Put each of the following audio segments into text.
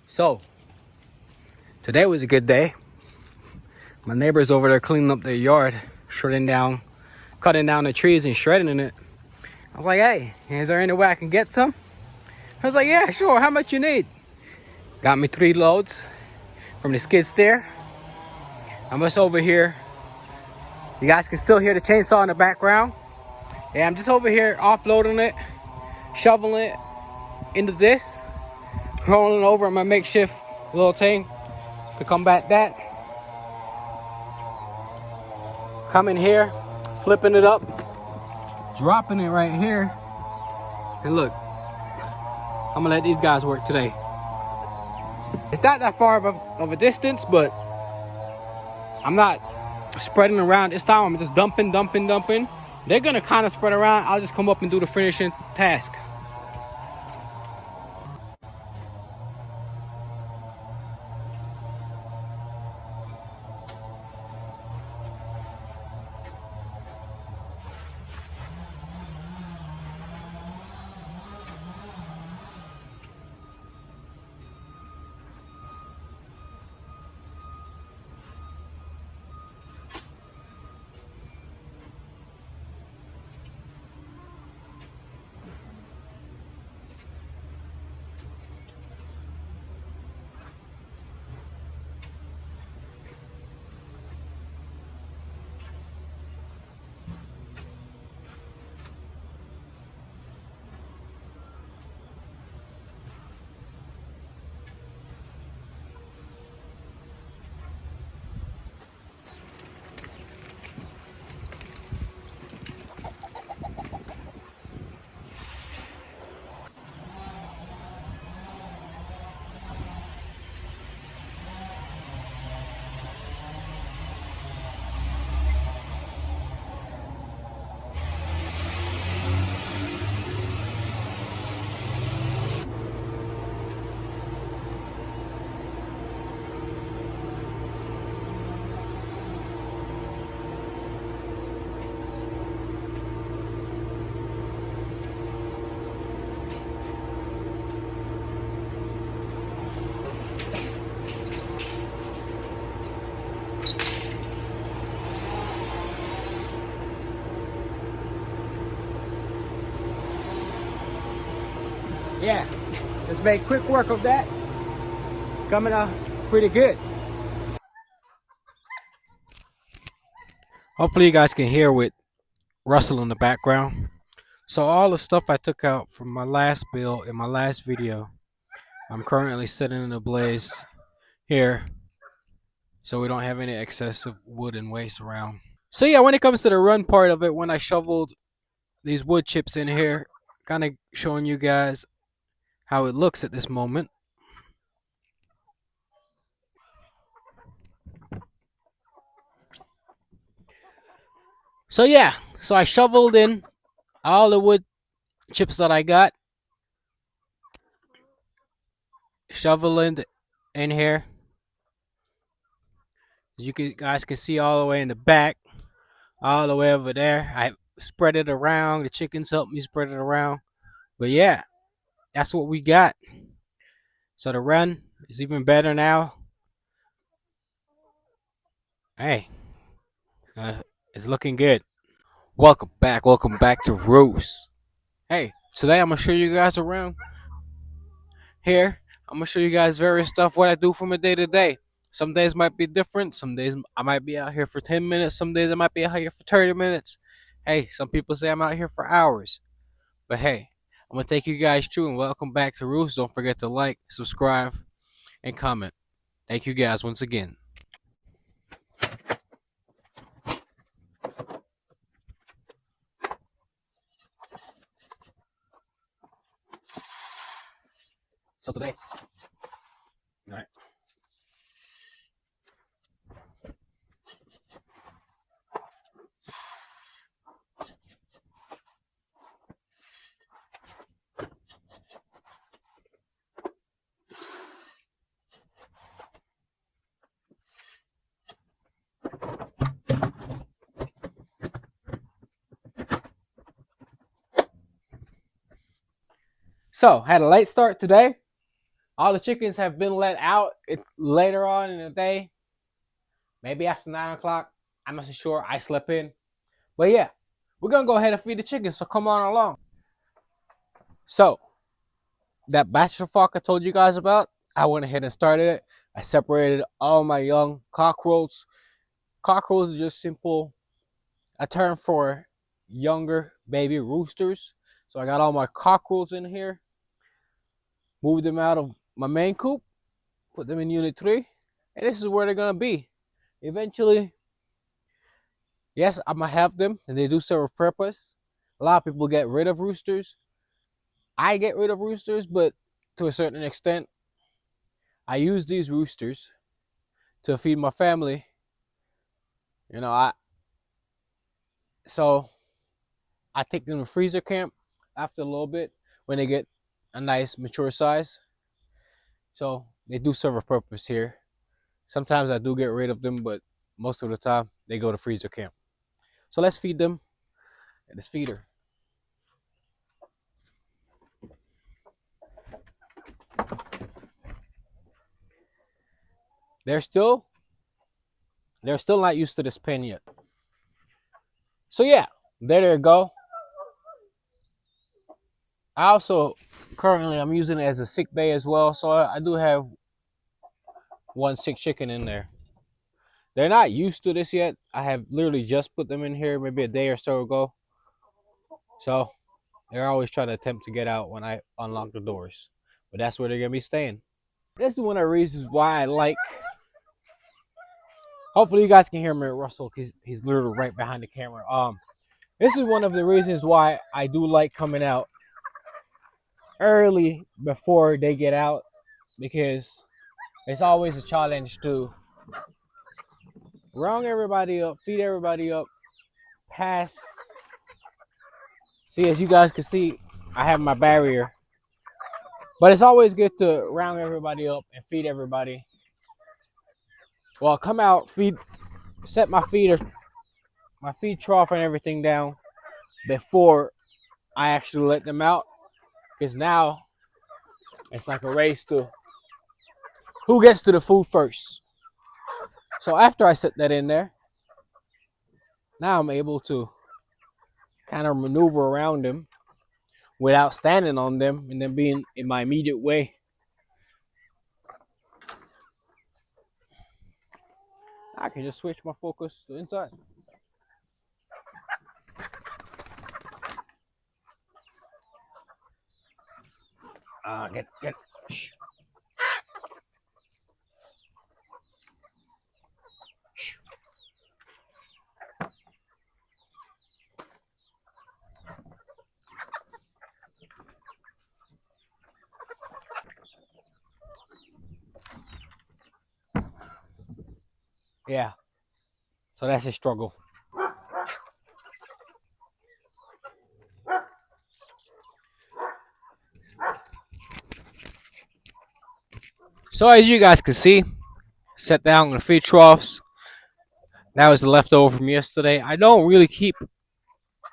So, today was a good day. My neighbor's over there cleaning up their yard, cutting down the trees and shredding it. I was like, hey, is there any way I can get some? I was like, yeah, sure, how much you need? Got me 3 loads from the skid steer. I'm just over here. You guys can still hear the chainsaw in the background. Yeah, I'm just over here offloading it, shoveling it into this, rolling over my makeshift little thing to combat that. Coming here, flipping it up, dropping it right here. And look, I'm gonna let these guys work today. It's not that far of a distance, but I'm not spreading around this time. I'm just dumping. They're gonna kind of spread around. I'll just come up and do the finishing task. Yeah, let's make quick work of that. It's coming out pretty good. Hopefully you guys can hear with rustle in the background. So all the stuff I took out from my last build in my last video, I'm currently setting in a blaze here so we don't have any excessive wood and waste around. So yeah, when it comes to the run part of it, when I shoveled these wood chips in here, kind of showing you guys how it looks at this moment. So yeah, so I shoveled in all the wood chips that I got, shoveling in here. As you guys can see all the way in the back, all the way over there. I spread it around. The chickens helped me spread it around. But yeah, that's what we got. So the run is even better now. Hey, it's looking good. Welcome back to Roost. Hey, today I'm gonna show you guys around here. I'm gonna show you guys various stuff what I do from a day to day. Some days might be different. Some days I might be out here for 10 minutes. Some days I might be out here for 30 minutes. Hey, some people say I'm out here for hours. But hey, I'm gonna take you guys through and welcome back to Roost. Don't forget to like, subscribe, and comment. Thank you guys once again. So today, all right. So had a late start today. All the chickens have been let out. It's later on in the day, maybe after 9 o'clock. I'm not so sure. I slept in. But yeah, we're gonna go ahead and feed the chickens. So come on along. So that bachelor fuck I told you guys about, I went ahead and started it. I separated all my young cockerels. Cockerels is just simple a term for younger baby roosters. So I got all my cockerels in here, moved them out of my main coop, put them in unit 3, and this is where they're gonna be. Eventually, yes, I'm gonna have them, and they do serve a purpose. A lot of people get rid of roosters. I get rid of roosters, but to a certain extent, I use these roosters to feed my family. You know, so I take them to freezer camp after a little bit when they get a nice mature size. So they do serve a purpose here. Sometimes I do get rid of them, but most of the time they go to freezer camp. So let's feed them at this feeder. They're still not used to this pen yet. So yeah, there they go. I also currently I'm using it as a sick bay as well, so I do have one sick chicken in there. They're not used to this yet. I have literally just put them in here maybe a day or so ago. So they're always trying to attempt to get out when I unlock the doors. But that's where they're gonna be staying. This is one of the reasons why I like. Hopefully you guys can hear me, Russell, because he's literally right behind the camera. This is one of the reasons why I do like coming out early before they get out, because it's always a challenge to round everybody up, feed everybody up, pass. See, as you guys can see, I have my barrier. But it's always good to round everybody up and feed everybody. Well, come out, set my feed trough and everything down before I actually let them out. Because now it's like a race to who gets to the food first. So after I set that in there, now I'm able to kind of maneuver around them without standing on them and then being in my immediate way. I can just switch my focus to inside. Get. Shh. Shh. Yeah. So that's a struggle. So as you guys can see, set down the feed troughs. That was the leftover from yesterday. I don't really keep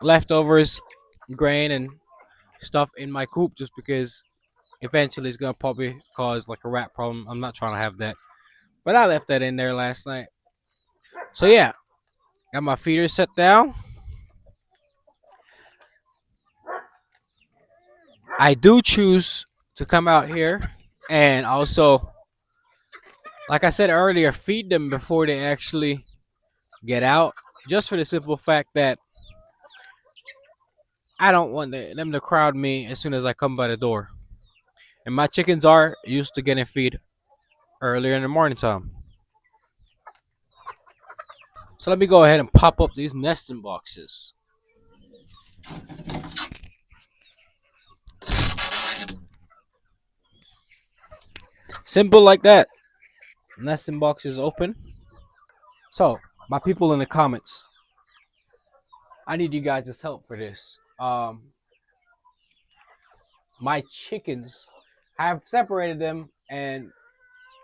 leftovers, grain and stuff in my coop just because eventually it's gonna probably cause like a rat problem. I'm not trying to have that. But I left that in there last night. So yeah, got my feeder set down. I do choose to come out here and also, like I said earlier, feed them before they actually get out. Just for the simple fact that I don't want them to crowd me as soon as I come by the door. And my chickens are used to getting feed earlier in the morning time. So let me go ahead and pop up these nesting boxes. Simple like that. Nesting box is open. So, my people in the comments, I need you guys' help for this. My chickens, I have separated them and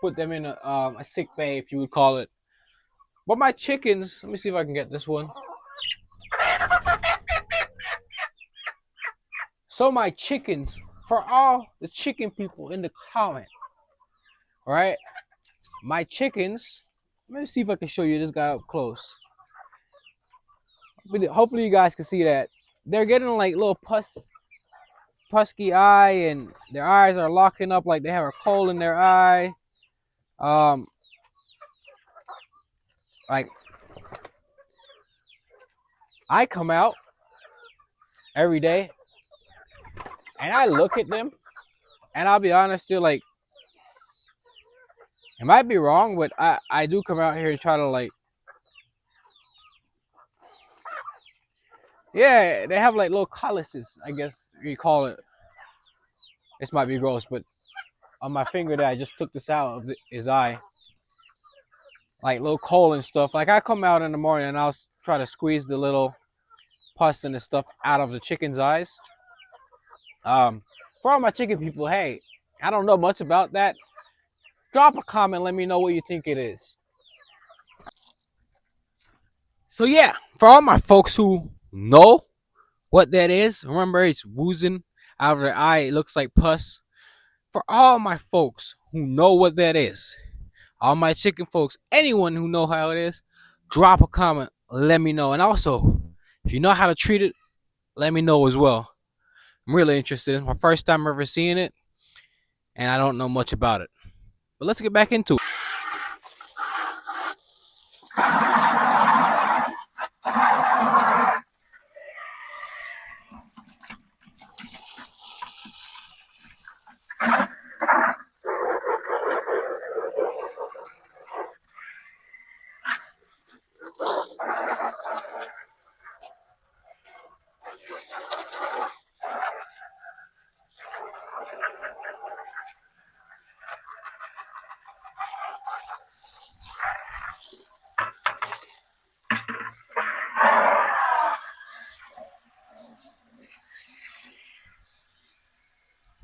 put them in a sick bay, if you would call it. But my chickens, let me see if I can get this one. So my chickens, for all the chicken people in the comment, All right, my chickens. Let me see if I can show you this guy up close. Hopefully you guys can see that. They're getting like little pusky eye, and their eyes are locking up like they have a coal in their eye. Like I come out every day and I look at them, and I'll be honest, you're like, it might be wrong, but I do come out here and try to like, yeah, they have like little calluses, I guess you call it. This might be gross, but on my finger that I just took this out of his eye, like little coal and stuff. Like I come out in the morning and I'll try to squeeze the little pus and the stuff out of the chicken's eyes. For all my chicken people, hey, I don't know much about that. Drop a comment, let me know what you think it is. So yeah, for all my folks who know what that is, remember it's woozing out of their eye, it looks like pus. For all my folks who know what that is, all my chicken folks, anyone who know how it is, drop a comment, let me know. And also, if you know how to treat it, let me know as well. I'm really interested. It's my first time ever seeing it, and I don't know much about it. But let's get back into it.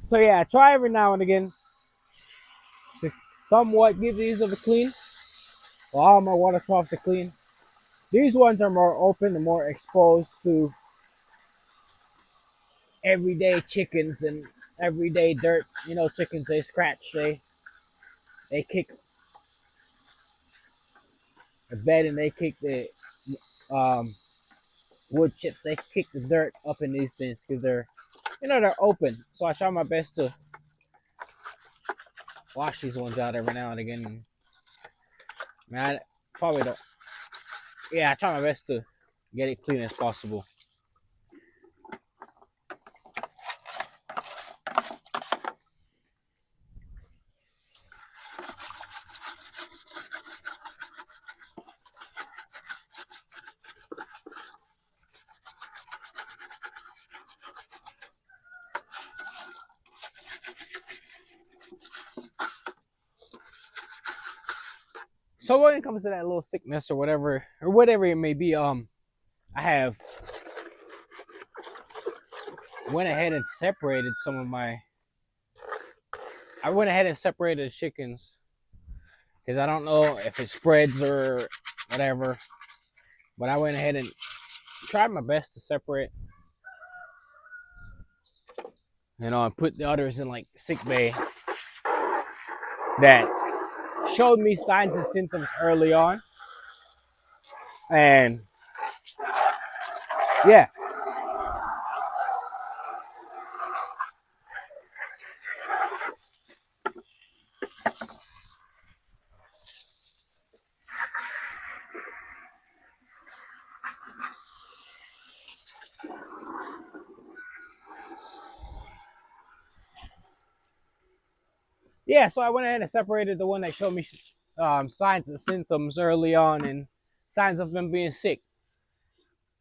So yeah, I try every now and again to somewhat give these a clean. Well, all my water troughs are clean. These ones are more open and more exposed to everyday chickens and everyday dirt. You know, chickens, they scratch, they kick the bed, and they kick the um, wood chips. They kick the dirt up in these things because they're open. So I try my best to wash these ones out every now and again. Man, I probably don't. Yeah, I try my best to get it clean as possible. So when it comes to that little sickness or whatever it may be, I have went ahead and separated some of my. I went ahead and separated the chickens because I don't know if it spreads or whatever. But I went ahead and tried my best to separate, and put the others in like sick bay that showed me signs and symptoms early on. And yeah, so I went ahead and separated the one that showed me signs and symptoms early on and signs of them being sick.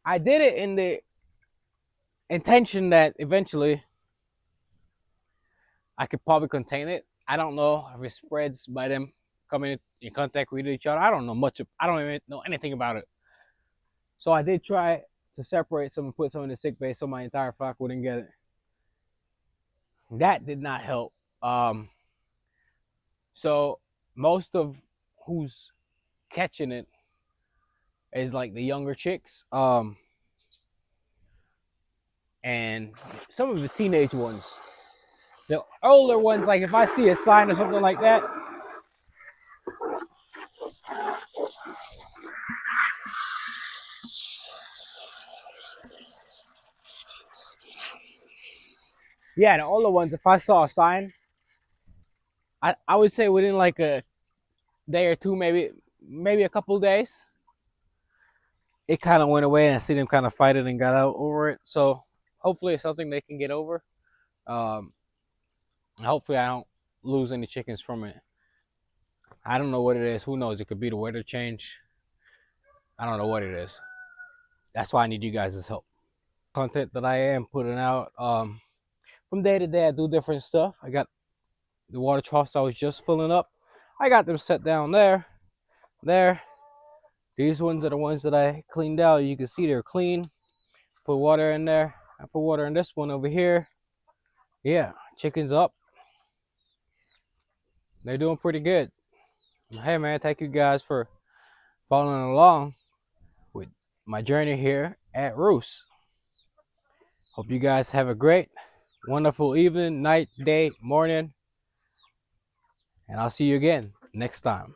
I did it in the intention that eventually I could probably contain it. I don't know if it spreads by them coming in contact with each other. I don't know much. I don't even know anything about it. So I did try to separate some and put some in the sick bay so my entire flock wouldn't get it. That did not help. So most of who's catching it is like the younger chicks, and some of the teenage ones. The older ones, like if I see a sign or something like that, Yeah, the older ones, if I saw a sign, I would say within like a day or two, maybe a couple days, it kind of went away, and I see them kind of fight it and got out over it. So hopefully it's something they can get over. Um, hopefully I don't lose any chickens from it. I don't know what it is. Who knows? It could be the weather change. I don't know what it is. That's why I need you guys' help. Content that I am putting out. From day to day, I do different stuff. I got the water troughs I was just filling up. I got them set down there. There. These ones are the ones that I cleaned out. You can see they're clean. Put water in there. I put water in this one over here. Yeah, chickens up. They're doing pretty good. Hey man, thank you guys for following along with my journey here at Roost. Hope you guys have a great, wonderful evening, night, day, morning, and I'll see you again next time.